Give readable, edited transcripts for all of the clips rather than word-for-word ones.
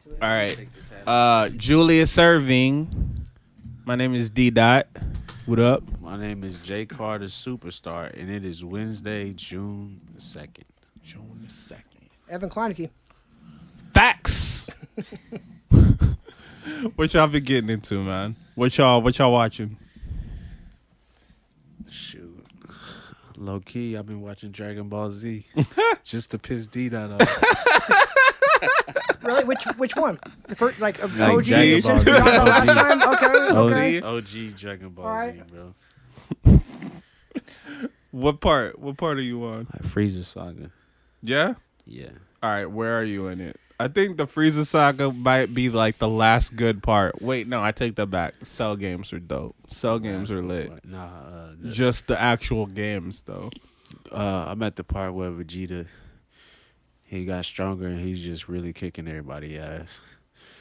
All right. Jewelius Erving. My name is DDot. What up? My name is J.Carr the Supastar, and it is Wednesday, June the 2nd. June the 2nd. Evan Kleineke. Facts. What y'all been getting into, man? What y'all watching? Shoot. Low key, I've been watching Dragon Ball Z just to piss DDot off. Really? Which one? The first, like Like OG Dragon since we Ball talked about Z. last time? Okay. OG Dragon Ball All right. Z, bro. What part are you on? Like Frieza Saga. Yeah? Yeah. All right, where are you in it? I think the Frieza Saga might be like the last good part. Wait, no, I take that back. Cell games are dope. Cell games are lit. Nah, Just the actual games, though. I'm at the part where Vegeta, he got stronger and he's just really kicking everybody ass.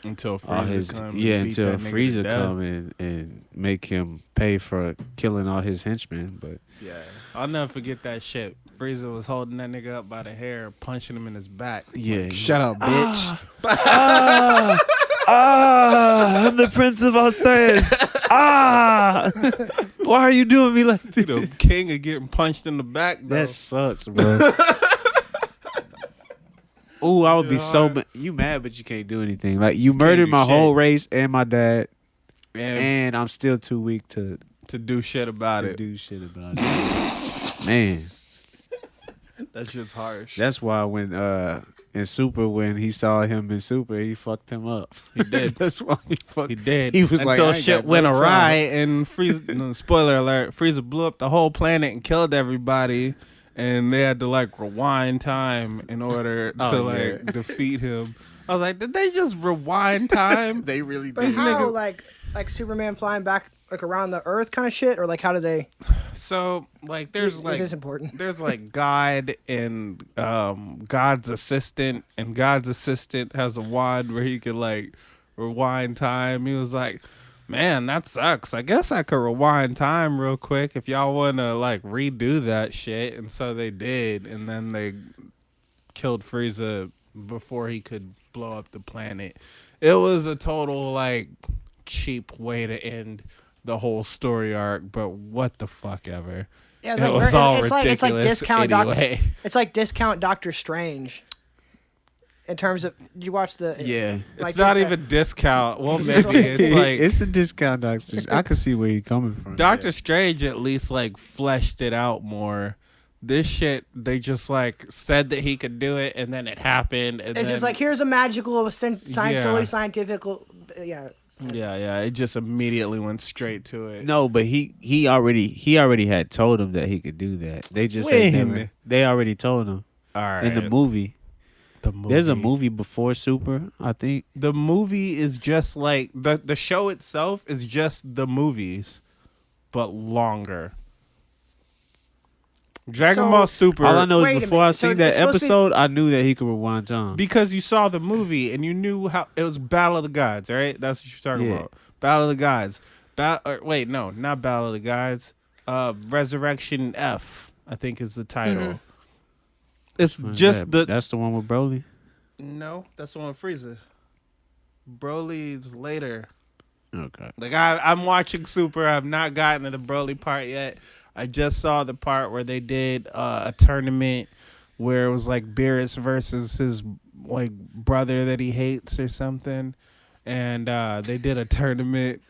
Until All Frieza his come until that nigga to Frieza death. come and make him pay for killing all his henchmen. But Yeah, I'll never forget that shit. Frieza was holding that nigga up by the hair, punching him in his back. yeah, Like, shut up, bitch. I'm the Prince of all Saiyans. Why are you doing me like You this? know, king of getting punched in the back, though. That sucks, bro. Ooh, I would be so hard. you mad, but you can't do anything. Like you murdered do my shit. whole race and my dad, and and I'm still too weak to to do shit about it. do shit about it. Man, That shit's harsh. that's why when in Super, when he saw him in Super, he fucked him up. He did. That's why he fucked. He did. He was like, until I ain't shit got went no time. awry, and Frieza. No, spoiler alert: Frieza blew up the whole planet and killed everybody, and they had to like rewind time in order to Oh, like yeah. defeat him. I was like, did they just rewind time? They really But did. how, nigga- like Superman flying back like around the Earth kind of shit, or like how do they? So like, there's like This is important. there's like God and God's assistant, and God's assistant has a wand where he could like rewind time. He was like, man, that sucks. I guess I could rewind time real quick if y'all want to like redo that shit. And so they did, and then they killed Frieza before he could blow up the planet. It was a total like cheap way to end the whole story arc, but what the fuck ever. Yeah, It was all it's ridiculous like discount anyway. It's like discount Doctor Strange. In terms of, did you watch the? Yeah. like, It's not just even discount. Well, maybe it's like It's a discount, Doctor. I can see where you're coming from. Doctor Strange at least like fleshed it out more. This shit, they just like said that he could do it, and then it happened. And It's then, just like here's a magical, totally scientific. Yeah. yeah, it just immediately went straight to it. No, but he already had told him that he could do that. They just had When? never, they already told him All right, in the movie. the movie. There's a movie before Super, I think. The movie is just like the show itself is just the movies, but longer. Dragon So, Ball Super. All I know Wait a is before minute. I So seen that it's supposed to be- episode, I knew that he could rewind time. Because you saw the movie and you knew how it was Battle of the Gods, right? That's what you're talking Yeah. about. Battle of the Gods. Wait, no, not Battle of the Gods. Resurrection F, I think is the title. Mm-hmm. It's just That's the one with Broly. no, that's the one with Frieza. Broly's later. Okay. Like I'm watching Super. I've not gotten to the Broly part yet. I just saw the part where they did a tournament where it was like Beerus versus his like brother that he hates or something, and they did a tournament.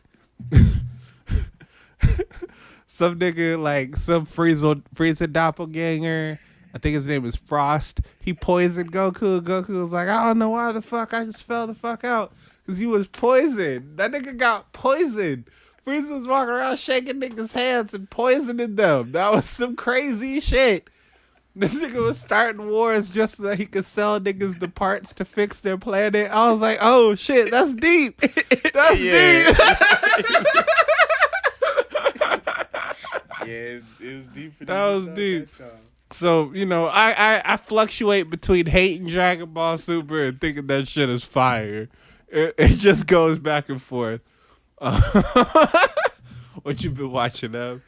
Some nigga like some Frieza doppelganger. I think his name is Frost. He poisoned Goku. Goku was like, I don't know why the fuck I just fell the fuck out because he was poisoned. That nigga got poisoned. Frieza was walking around shaking niggas' hands and poisoning them. That was some crazy shit. This nigga was starting wars just so that he could sell niggas the parts to fix their planet. I was like, oh shit, that's deep. That's deep. Yeah, it was deep. That was deep. So, you know, I fluctuate between hating Dragon Ball Super and thinking that shit is fire. It just goes back and forth. What you been watching, Ev?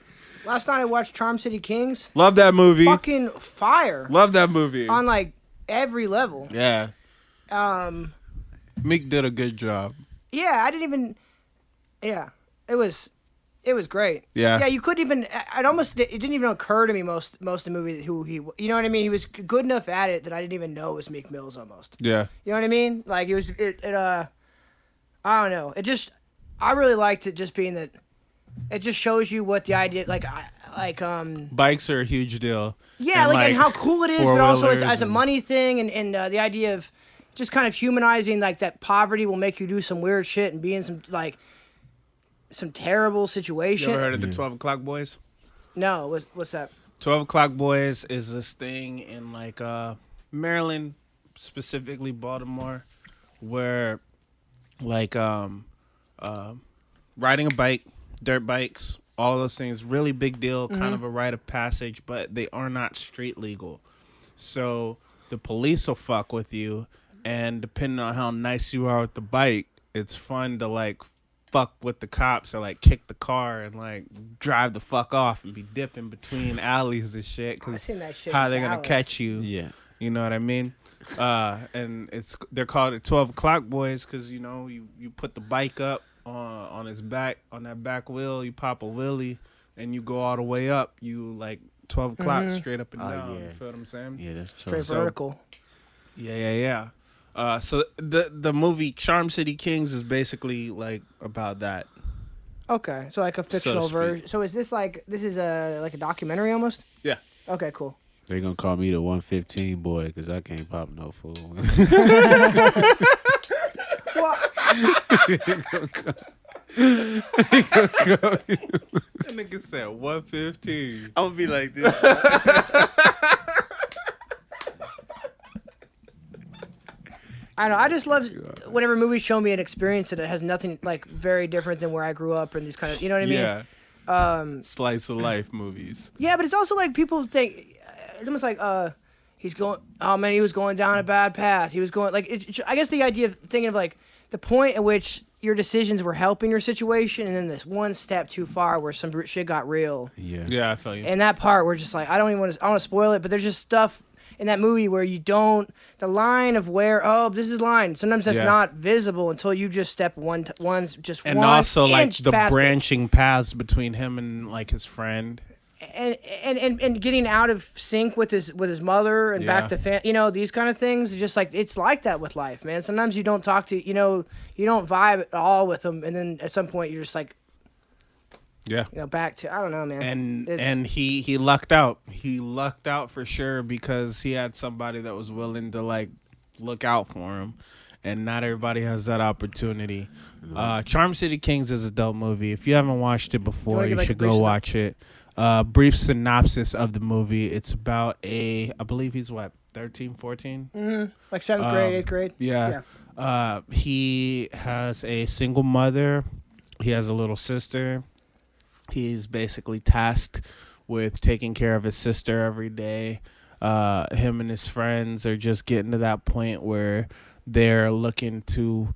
Last night I watched Charm City Kings. Love that movie. Fucking fire Love that movie. on like every level. Yeah. Meek did a good job. Yeah, I didn't even. Yeah, it was great. Yeah. Yeah, you couldn't even. It didn't even occur to me most of the movie who he. You know what I mean? He was good enough at it that I didn't even know it was Meek Mills almost. Yeah. You know what I mean? Like it was. I don't know. It just. I really liked it just being that. It just shows you what the idea Bikes are a huge deal. Yeah, and how cool it is, but also as a and- money thing, and the idea of just kind of humanizing like that poverty will make you do some weird shit and be in some terrible situation. You ever heard of the 12 O'Clock Boys? No, what's that? 12 O'Clock Boys is this thing in like Maryland, specifically Baltimore, where like riding a bike, dirt bikes, all of those things, really big deal, kind of a rite of passage, but they are not street legal. So the police will fuck with you, and depending on how nice you are with the bike, it's fun to like fuck with the cops or like kick the car and like drive the fuck off and be dipping between alleys and shit, I because seen that shit. how in they're gonna Dallas. catch you. Yeah. You know what I mean? And they're called the 12 O'Clock Boys because you put the bike up on his back, on that back wheel, you pop a wheelie and you go all the way up. You like 12 o'clock straight up and Oh, down. yeah. You feel what I'm saying? Yeah, that's tough. Straight vertical. Yeah. So the movie Charm City Kings is basically like about that. Okay, so like a fictional speak. version. So is this like a documentary almost? Yeah. Okay, cool. They gonna call me the 115 boy because I can't pop no fool. Well, That nigga said 115. I'm gonna be like this. I don't know. I just love whenever movies show me an experience that it has nothing like very different than where I grew up and these kind of, you know what I mean? Yeah. Slice of life movies. Yeah, but it's also like people think it's almost like he's going. Oh man, he was going down a bad path. He was going like. I guess the idea of thinking of like the point at which your decisions were helping your situation, and then this one step too far where some shit got real. Yeah. Yeah, I feel you. And that part where just like I don't want to spoil it, but there's just stuff in that movie where you don't the line of where this is line. Sometimes that's Yeah. not visible until you just step and one also like inch the past it. branching paths between him and like his friend. And getting out of sync with his mother and back to these kind of things. Just like it's like that with life, man. Sometimes you don't talk to you don't vibe at all with them, and then at some point you're just like Yeah. back to I don't know, man. And he lucked out. He lucked out for sure because he had somebody that was willing to like look out for him, and not everybody has that opportunity. Charm City Kings is a dope movie. If you haven't watched it before, you should go watch it. Brief synopsis of the movie. It's about I believe he's 13, 14? like 7th grade, 8th grade. Yeah. He has a single mother. He has a little sister. He's basically tasked with taking care of his sister every day. Him and his friends are just getting to that point where they're looking to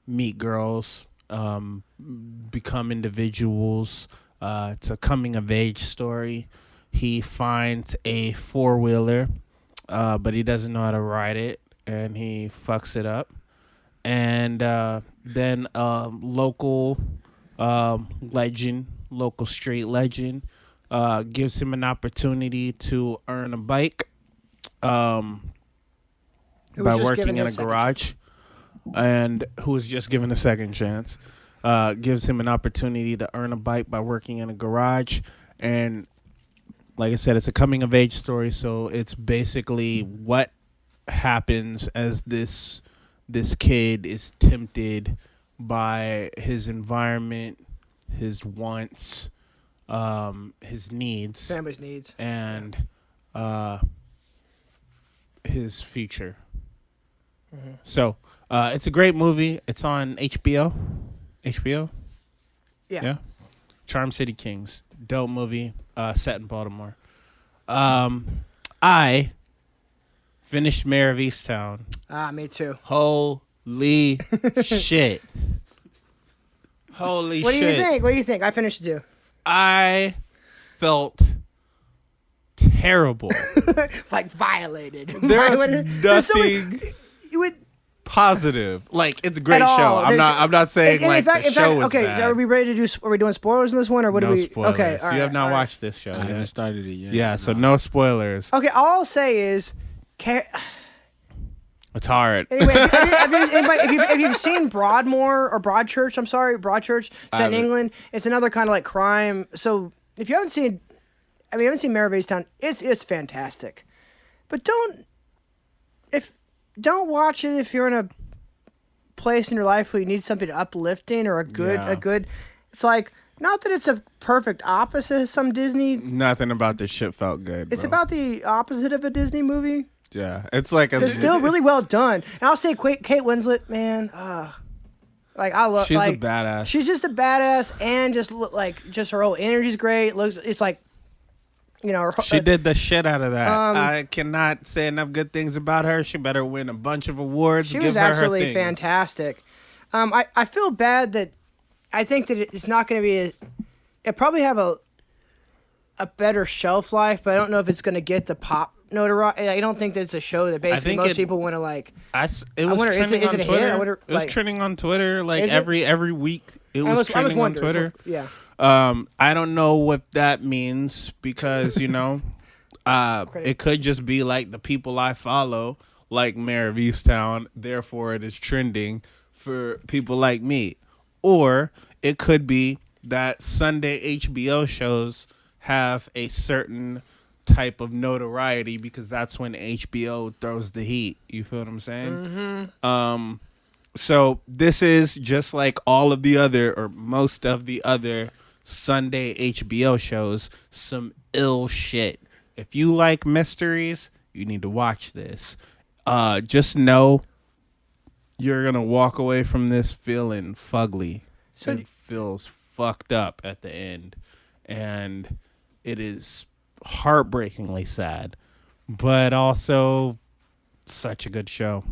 meet girls, become individuals. It's a coming of age story. He finds a 4-wheeler, but he doesn't know how to ride it, and he fucks it up. And then local street legend, gives him an opportunity to earn a bike by working in a garage, and who was just given a second chance. Gives him an opportunity to earn a bike by working in a garage. And like I said, it's a coming of age story, so it's basically what happens as this kid is tempted by his environment, his wants, his needs, Family's needs, and his future. So it's a great movie. It's on HBO. Yeah. Charm City Kings. Dope movie. Set in Baltimore. I finished Mayor of Easttown. Me too. Holy shit. Holy What shit. do you think? I finished it too. I felt terrible. Like violated. There's There's so many- nothing you would positive. Like it's a great At all. show. I'm not saying And like the show was okay, bad. are we ready to do? Are we doing spoilers in this one, or what no do we? spoilers. Okay, all right, You have not all right. watched this show I yet. haven't started it yet. Yeah, so no spoilers. Okay, all I'll say is, It's hard. anyway, if you've seen Broadmoor or Broadchurch, I'm sorry, Broadchurch, set in England, it's another kind of like crime. So if you haven't seen, you haven't seen Mayor of Easttown, it's fantastic, but don't watch it if you're in a place in your life where you need something uplifting or a good. It's like, not that it's a perfect opposite of some Disney. Nothing about this shit felt good. It's bro. about the opposite of a Disney movie. Yeah, it's like It's still really well done. And I'll say Kate Winslet, man, like I love. She's like, a badass. She's just a badass, and just her whole energy's great. It's like, She did the shit out of that. I cannot say enough good things about her. She better win a bunch of awards. She Give was her her absolutely things. fantastic. I feel bad that I think that it's not going to be. It probably have a better shelf life, but I don't know if it's going to get the pop notoriety. I don't think that it's a show that basically most people want to like. It was wonder, trending is on it a hit? Twitter. I wonder, it was like- trending on Twitter like Is it? every week. It was trending on wondering, Twitter. yeah. I don't know what that means because it could just be like the people I follow, like Mayor of Easttown. Therefore, it is trending for people like me, or it could be that Sunday HBO shows have a certain type of notoriety because that's when HBO throws the heat. You feel what I'm saying? Mm-hmm. So this is just like all of the other or most of the other Sunday HBO shows, some ill shit. If you like mysteries, you need to watch this. Just know you're going to walk away from this feeling fugly. So it feels fucked up at the end. And it is heartbreakingly sad, but also such a good show.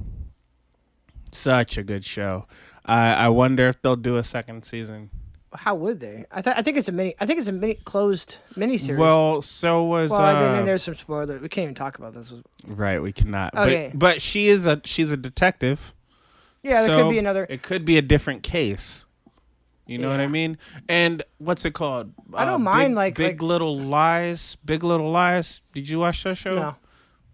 Such a good show. I wonder if they'll do a second season. How would they? I think it's a mini closed miniseries. Well, so was then there's some spoiler. We can't even talk about this. right. We cannot. Okay. But she's a detective. Yeah, there so could be another. It could be a different case. You know what I mean? And what's it called? I don't mind Big Little Lies. Big Little Lies. Did you watch that show? No.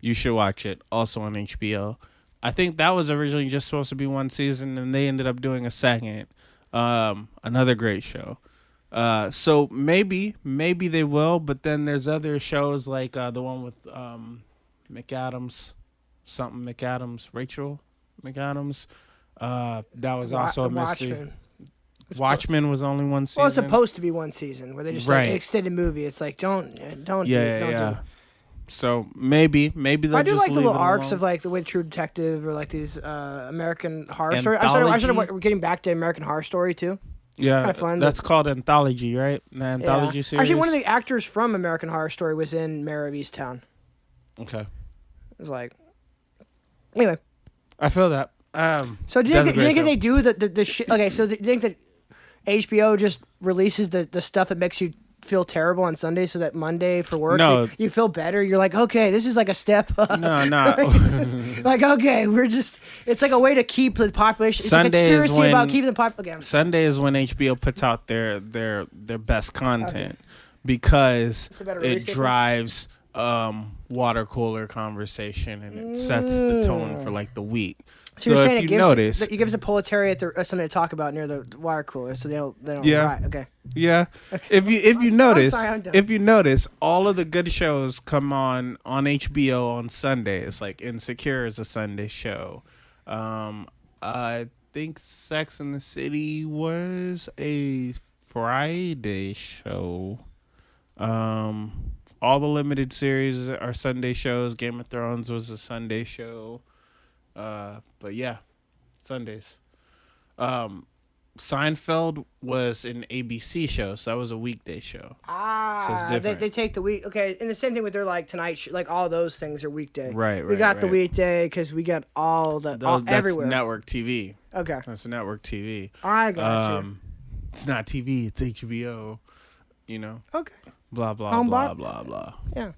You should watch it. Also on HBO. I think that was originally just supposed to be one season, and they ended up doing a second. Another great show. So maybe they will, but then there's other shows like the one with Rachel McAdams. That was also a mystery. Watchmen. Watchmen was only one season. Well, it's supposed to be one season where they just like Right. an extended movie. It's like don't do it. So maybe they'll I do just like the leave little it arcs alone. of like the way True Detective or like these American Horror Story. Anthology? We're getting back to American Horror Story too. Yeah, kinda fun. that's called Anthology, right? The Anthology series. Actually, one of the actors from American Horror Story was in Mayor of Easttown. Okay. It was like, anyway. I feel that. So do you think that they do the shit? Okay, so do you think that HBO just releases the stuff that makes you feel terrible on Sunday so that Monday for work you feel better? You're like, okay, this is like a step up. No. like, okay, it's like a way to keep the population. It's Sunday a is conspiracy when- about keeping the population. Sunday is when HBO puts out their best content because a better it release date? drives water cooler conversation and it sets the tone for like the week. So you're saying if it gives a proletariat something to talk about near the water cooler, so they don't. Yeah. Right, okay. Yeah. If you notice, sorry, I'm done. if you notice, all of the good shows come on HBO on Sundays. Like Insecure is a Sunday show. I think Sex and the City was a Friday show. All the limited series are Sunday shows. Game of Thrones was a Sunday show. But yeah, Sundays. Seinfeld was an ABC show, so that was a weekday show. So it's different. They take the week. Okay, and the same thing with their like Tonight like all those things are weekday. Right. We got the weekday because we got all the That's everywhere. network TV. Okay, That's network TV. I got you. It's not TV. It's HBO. You know. Okay. Blah blah Home blah bot? blah blah. Yeah.